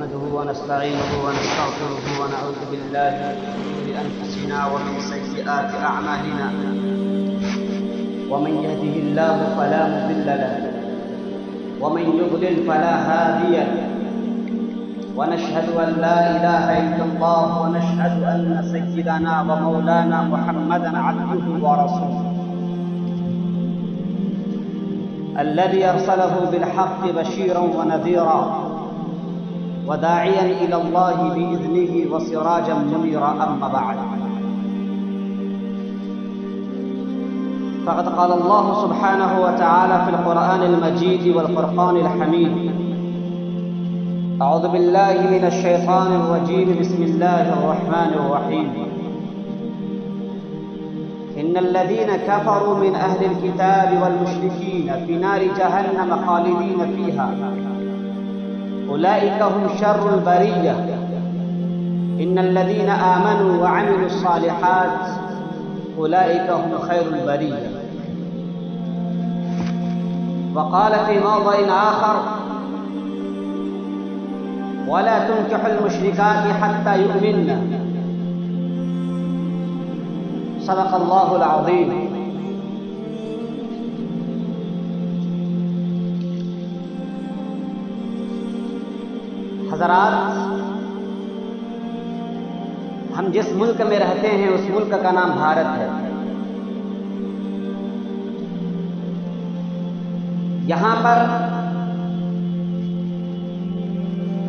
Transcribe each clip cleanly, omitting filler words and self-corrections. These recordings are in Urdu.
نحمده ونستعينه ونستغفره ونعوذ بالله من شرور أنفسنا ومن سيئات أعمالنا ومن يهده الله فلا مضل له ومن يضلل فلا هادي له ونشهد أن لا إله إلا الله ونشهد أن سيدنا ومولانا محمدا عبده ورسوله الذي أرسله بالحق بشيرا ونذيرا وداعيا إلى الله بإذنه وسراجا منيرا أما بعد فقد قال الله سبحانه وتعالى في القرآن المجيد والفرقان الحميد أعوذ بالله من الشيطان الرجيم بسم الله الرحمن الرحيم إن الذين كفروا من أهل الكتاب والمشركين في نار جهنم خالدين فيها أولئك هم شر البرية إن الذين آمنوا وعملوا الصالحات أولئك هم خير البرية وقال في موضع آخر ولا تنكحوا المشركات حتى يؤمنن صدق اللہ العظیم. حضرات، ہم جس ملک میں رہتے ہیں اس ملک کا نام بھارت ہے. یہاں پر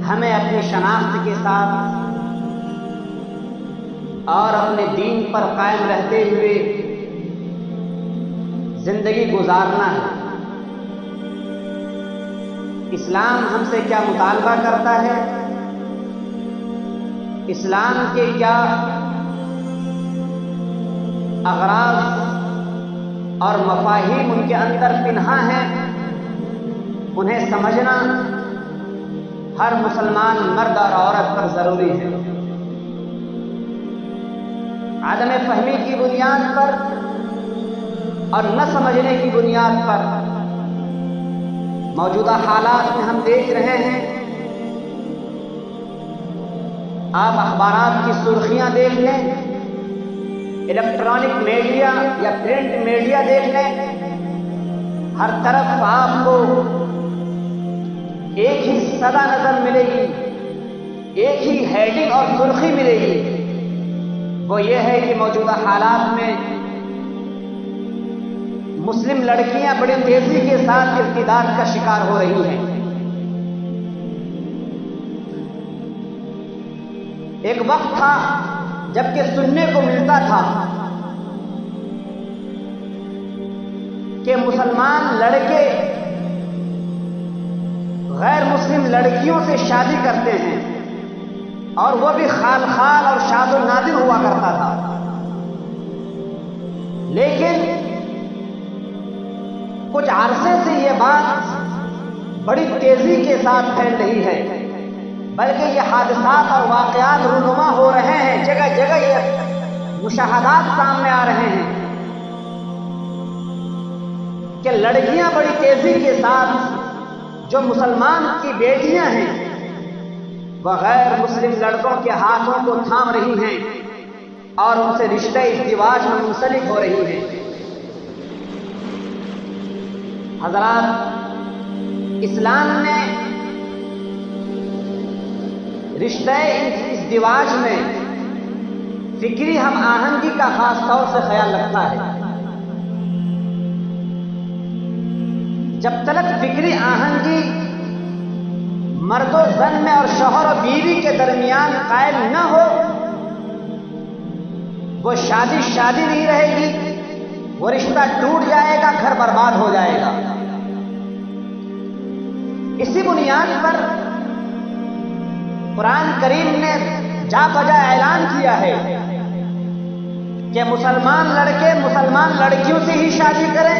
ہمیں اپنی شناخت کے ساتھ اور اپنے دین پر قائم رہتے ہوئے زندگی گزارنا ہے. اسلام ہم سے کیا مطالبہ کرتا ہے، اسلام کے کیا اغراض اور مفاہیم ان کے اندر پنہاں ہیں، انہیں سمجھنا ہر مسلمان مرد اور عورت پر ضروری ہے. عدم فہمی کی بنیاد پر اور نہ سمجھنے کی بنیاد پر موجودہ حالات میں ہم دیکھ رہے ہیں. آپ اخبارات کی سرخیاں دیکھ لیں، الیکٹرانک میڈیا یا پرنٹ میڈیا دیکھ لیں، ہر طرف آپ کو ایک ہی صدا نظر ملے گی، ایک ہی ہیڈنگ اور سرخی ملے گی. وہ یہ ہے کہ موجودہ حالات میں مسلم لڑکیاں بڑی تیزی کے ساتھ ارتداد کا شکار ہو رہی ہیں. ایک وقت تھا جبکہ سننے کو ملتا تھا کہ مسلمان لڑکے غیر مسلم لڑکیوں سے شادی کرتے ہیں، اور وہ بھی خال خال اور شاد و نادر ہوا کرتا تھا. لیکن کچھ عرصے سے یہ بات بڑی تیزی کے ساتھ پھیل رہی ہے، بلکہ یہ حادثات اور واقعات رونما ہو رہے ہیں، جگہ جگہ یہ مشاہدات سامنے آ رہے ہیں کہ لڑکیاں بڑی تیزی کے ساتھ جو مسلمان کی بیٹیاں ہیں وہ غیر مسلم لڑکوں کے ہاتھوں کو تھام رہی ہیں اور ان سے رشتہ ازدواج میں منسلک ہو رہی ہیں. حضرات، اسلام نے رشتہ ازدواج میں فکری ہم آہنگی کا خاص طور سے خیال رکھتا ہے. جب تک فکری آہنگی مرد و زن میں اور شوہر و بیوی کے درمیان قائم نہ ہو، وہ شادی نہیں رہے گی، وہ رشتہ ٹوٹ جائے گا، گھر برباد ہو جائے گا. اسی بنیاد پر قرآن کریم نے جا بجا اعلان کیا ہے کہ مسلمان لڑکے مسلمان لڑکیوں سے ہی شادی کریں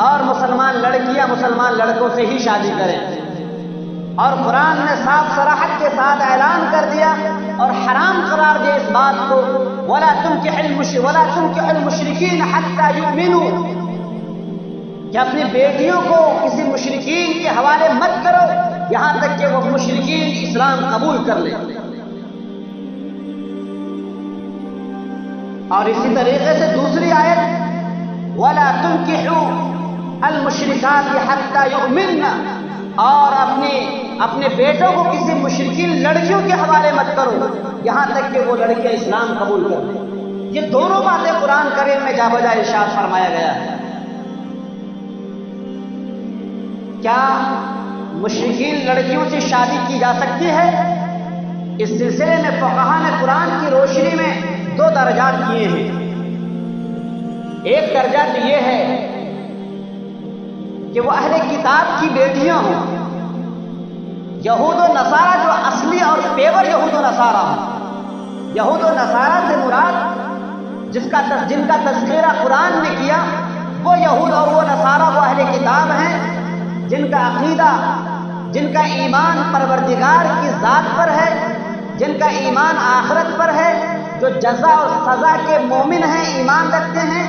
اور مسلمان لڑکیاں مسلمان لڑکوں سے ہی شادی کریں. اور قرآن نے صاف صراحت کے ساتھ اعلان کر دیا اور حرام قرار دیا اس بات کو وَلَا تُنكِحُوا الْمُشْرِكِينَ حَتَّى يُؤْمِنُوا، کہ اپنی بیٹیوں کو کسی مشرکین کے حوالے مت کرو یہاں تک کہ وہ مشرکین اسلام قبول کر لے. اور اسی طریقے سے دوسری آیت وَلَا تُنْكِحُوا الْمُشْرِكَاتِ حَتَّى يُؤْمِنَّ، اور اپنے بیٹوں کو کسی مشرکین لڑکیوں کے حوالے مت کرو یہاں تک کہ وہ لڑکیاں اسلام قبول کر لیں. یہ دونوں باتیں قرآن کریم میں جا بجا ارشاد فرمایا گیا ہے. کیا مشرکین لڑکیوں سے شادی کی جا سکتی ہے؟ اس سلسلے میں فقہاء نے قرآن کی روشنی میں 2 درجات کیے ہیں. ایک درجہ تو یہ ہے کہ وہ اہل کتاب کی بیٹیاں ہوں، یہود و نصارہ جو اصلی اور پیور یہود و نصارہ ہوں. یہود و نصارہ سے مراد جن کا تذکرہ قرآن نے کیا وہ یہود اور وہ نصارہ وہ اہل کتاب ہیں جن کا عقیدہ، جن کا ایمان پروردگار کی ذات پر ہے، جن کا ایمان آخرت پر ہے، جو جزا اور سزا کے مومن ہیں، ایمان رکھتے ہیں،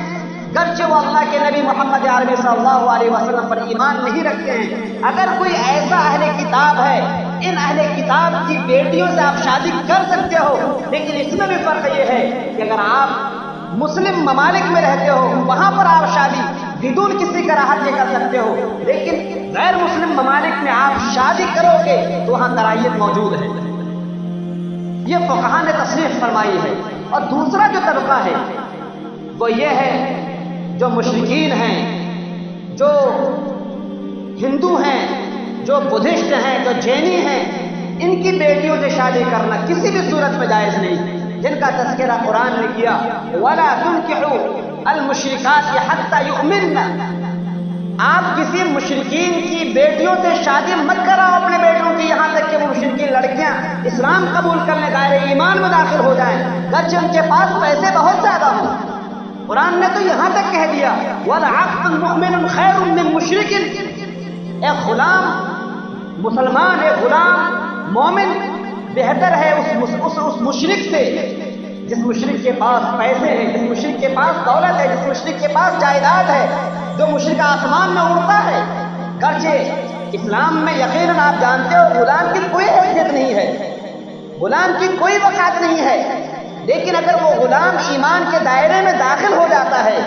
گرچہ وہ اللہ کے نبی محمد عربی صلی اللہ علیہ وسلم پر ایمان نہیں رکھتے ہیں. اگر کوئی ایسا اہل کتاب ہے، ان اہل کتاب کی بیٹیوں سے آپ شادی کر سکتے ہو، لیکن اس میں بھی فرق یہ ہے کہ اگر آپ مسلم ممالک میں رہتے ہو وہاں پر آپ شادی بدون کسی کراہت کے کر سکتے ہو، لیکن غیر مسلم ممالک میں آپ شادی کرو گے تو وہاں کراہیت موجود ہے. یہ فقہاء نے تصریح فرمائی ہے. اور دوسرا جو طبقہ ہے وہ یہ ہے جو مشرکین ہیں، جو ہندو ہیں، جو بدھسٹ ہیں، جو جینی ہیں، ان کی بیٹیوں سے شادی کرنا کسی بھی صورت میں جائز نہیں، جن کا تذکرہ قرآن نے کیا وَلَا تُنْكِحُوا الْمُشْرِكَاتِ حَتَّى يُؤْمِنَّ. آپ کسی مشرکین کی بیٹیوں سے شادی مت کراؤ اپنے بیٹوں کی یہاں تک کہ وہ مشرکین لڑکیاں اسلام قبول کرنے دائرے ایمان میں داخل ہو جائیں، گرچہ ان کے پاس پیسے بہت زیادہ ہوں. قرآن نے تو یہاں تک کہہ دیا وَلَعَبْدٌ مُؤْمِنٌ خَيْرٌ مِّن مُشْرِكٍ، ایک غلام مسلمان، ایک غلام مومن بہتر ہے اس مشرک سے جس مشرک کے پاس پیسے ہیں، جس مشرک کے پاس دولت ہے، جس مشرک کے پاس جائیداد ہے، جو مشرک آسمان میں اڑتا ہے. گرچہ اسلام میں یقیناً آپ جانتے ہو غلام کی کوئی حیثیت نہیں ہے، غلام کی کوئی وقعت نہیں ہے، لیکن اگر وہ غلام ایمان کے دائرے میں داخل ہو جاتا ہے،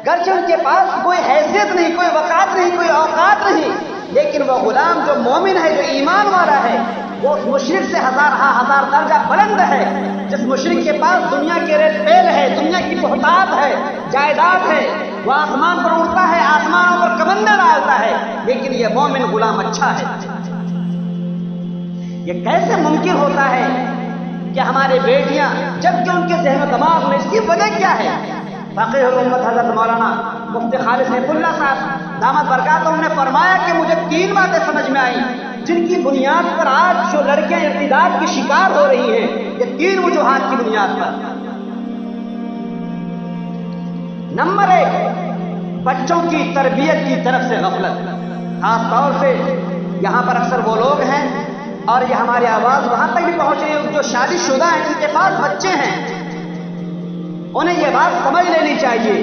گرچہ ان کے پاس کوئی حیثیت نہیں، کوئی وقعت نہیں، کوئی اوقات نہیں، لیکن وہ غلام جو مومن ہے، جو ایمان والا ہے، وہ اس مشرک سے ہزار درجہ بلند ہے. جس مشرک کے پاس دنیا کے ریل پیل ہے، دنیا کی بہتات ہے، جائیداد ہے، وہ آسمان پر اڑتا ہے، آسمانوں پر کمندیں ڈالتا ہے، لیکن یہ مومن غلام اچھا ہے. یہ کیسے ممکن ہوتا ہے کہ ہماری بیٹیاں، جبکہ ان کے ذہن و دماغ میں اس کی وجہ کیا ہے؟ فقیہ الامت حضرت مولانا مفتی خالد سیف اللہ صاحب دامت برکاتہم نے فرمایا کہ مجھے 3 باتیں سمجھ میں آئیں جن کی بنیاد پر آج جو لڑکیاں ارتداد کی شکار ہو رہی ہیں، یہ 3 وجوہات کی بنیاد پر. نمبر 1، بچوں کی تربیت کی طرف سے غفلت. خاص طور سے یہاں پر اکثر وہ لوگ ہیں اور یہ ہماری آواز وہاں تک بھی پہنچ رہی ہے جو شادی شدہ ہیں، جن کے پاس بچے ہیں، انہیں یہ بات سمجھ لینی چاہیے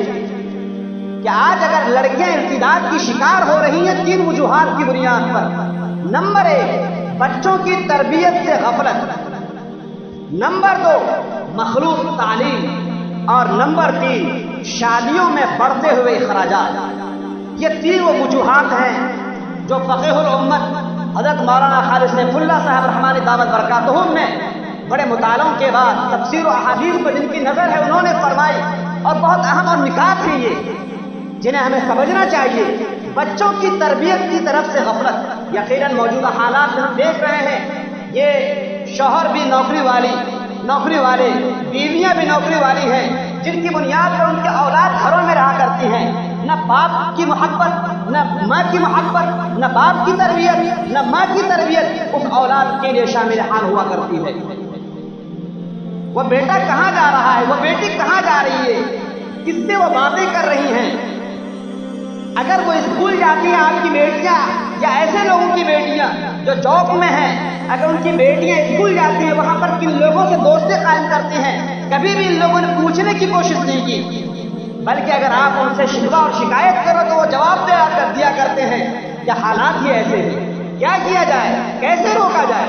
کہ آج اگر لڑکیاں ارتداد کی شکار ہو رہی ہیں 3 وجوہات کی بنیاد پر. نمبر 1، بچوں کی تربیت سے غفلت. نمبر 2، مخلوط تعلیم. اور نمبر 3، شادیوں میں بڑھتے ہوئے اخراجات. یہ 3 وہ وجوہات ہیں جو فقیہ الامت حضرت مولانا خالد سیف اللہ صاحب رحمانی دعوت برکاتہم نے بڑے مطالعوں کے بعد تفسیر و احادیث پر جن کی نظر ہے انہوں نے فرمائی، اور بہت اہم اور نکات ہیں یہ جنہیں ہمیں سمجھنا چاہیے. بچوں کی تربیت کی طرف سے غفلت. یقیناً موجودہ حالات میں ہم دیکھ رہے ہیں یہ شوہر بھی نوکری والے، بیویاں بھی نوکری والی ہیں، جن کی بنیاد پر ان کے اولاد گھروں میں رہا کرتی ہیں. نہ باپ کی محبت، نہ ماں کی محبت، نہ باپ کی تربیت، نہ ماں کی تربیت اس اولاد کے لیے شامل حال ہوا کرتی ہے. وہ بیٹا کہاں جا رہا ہے، وہ بیٹی کہاں جا رہی ہے، کس سے وہ باتیں کر رہی ہیں. اگر وہ اسکول جاتی ہیں آپ کی بیٹیاں، یا ایسے لوگوں کی بیٹیاں جو جاب میں ہیں، اگر ان کی بیٹیاں اسکول جاتی ہیں وہاں پر کن لوگوں سے دوستی قائم کرتی ہیں، کبھی بھی ان لوگوں نے پوچھنے کی کوشش نہیں کی، بلکہ اگر آپ ان سے شکوہ اور شکایت کرو تو وہ جواب دیا کرتے ہیں کہ حالات ہی ایسے ہیں، کیا کیا جائے، کیسے روکا جائے.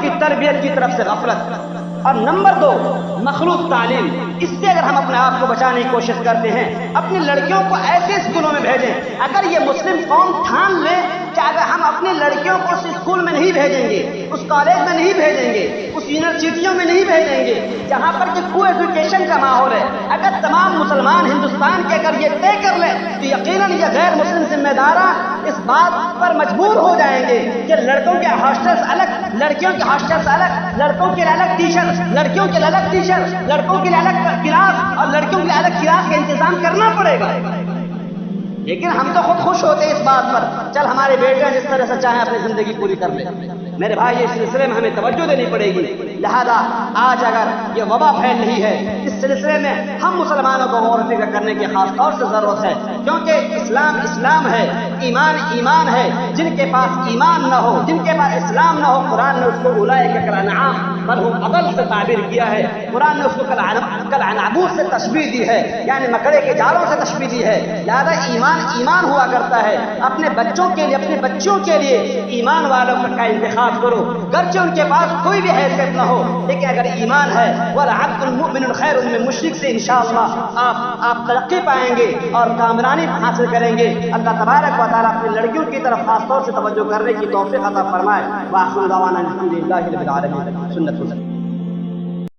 کی تربیت کی طرف سے غفلت، اور نمبر 2 مخلوط تعلیم۔ اس سے اگر ہم اپنے آپ کو بچانے کی کوشش کرتے ہیں، اپنی لڑکیوں کو ایسے اسکولوں میں بھیجیں۔ اگر یہ مسلم قوم ٹھان لے کہ اگر ہم اپنی لڑکیوں کو اس اسکول میں نہیں بھیجیں گے، اس کالج میں نہیں بھیجیں گے، اس یونیورسٹیوں میں نہیں بھیجیں گے جہاں پر کہ کو ایجوکیشن کا ماحول ہے، اگر تمام مسلمان ہندوستان کے اگر یہ طے کر لیں تو یقیناً یہ غیر مسلم ذمہ داران اس بات پر مجبور ہو جائیں گے کہ لڑکوں کے ہاسٹلس الگ، لڑکیوں کے ہاسٹلس الگ، لڑکوں کے لیے الگ ٹیچر، لڑکیوں کے لیے الگ ٹیچر، لڑکوں کے لیے الگ کلاس اور لڑکیوں کے لیے الگ کلاس کا انتظام کرنا پڑے گا۔ لیکن ہم تو خود خوش ہوتے اس بات پر، چل ہمارے بیٹے جس طرح سے چاہیں اپنی زندگی پوری کر لیں۔ میرے بھائی اس سلسلے میں ہمیں توجہ دینی پڑے گی، لہذا آج اگر یہ وبا پھیل رہی ہے اس سلسلے میں ہم مسلمانوں کو غور و فکر کرنے کی خاص طور سے ضرورت ہے، کیونکہ اسلام اسلام ہے، ایمان ایمان ہے۔ جن کے پاس ایمان نہ ہو، جن کے پاس اسلام نہ ہو، قرآن نے اس کو اولئک کالانعام بل هم اضل سے تعبیر کیا ہے۔ قرآن نے اس کو کالعنکبوت سے تشبیہ دی ہے، یعنی مکڑے کے جالوں سے تشبیہ دی ہے۔ لہذا ایمان ایمان ہوا کرتا ہے۔ اپنے بچوں کے لیے، اپنے بچوں کے لیے ایمان والوں کا انتخاب کرو، گرچہ ان کے پاس کوئی بھی حیثیت نہ ہو، لیکن اگر ایمان ہے وَلَعَبْدٌ مُؤْمِنٌ خَيْرٌ مِّن مُشْرِک سے انشاءاللہ آپ ترقی پائیں گے اور کامرانی حاصل کریں گے۔ اللہ تبارک و تعالیٰ اپنی لڑکیوں کی طرف خاص طور سے توجہ کرنے کی توفیق عطا فرمائے۔ وآخر دعوانا الحمدللہ رب العالمین۔ سنت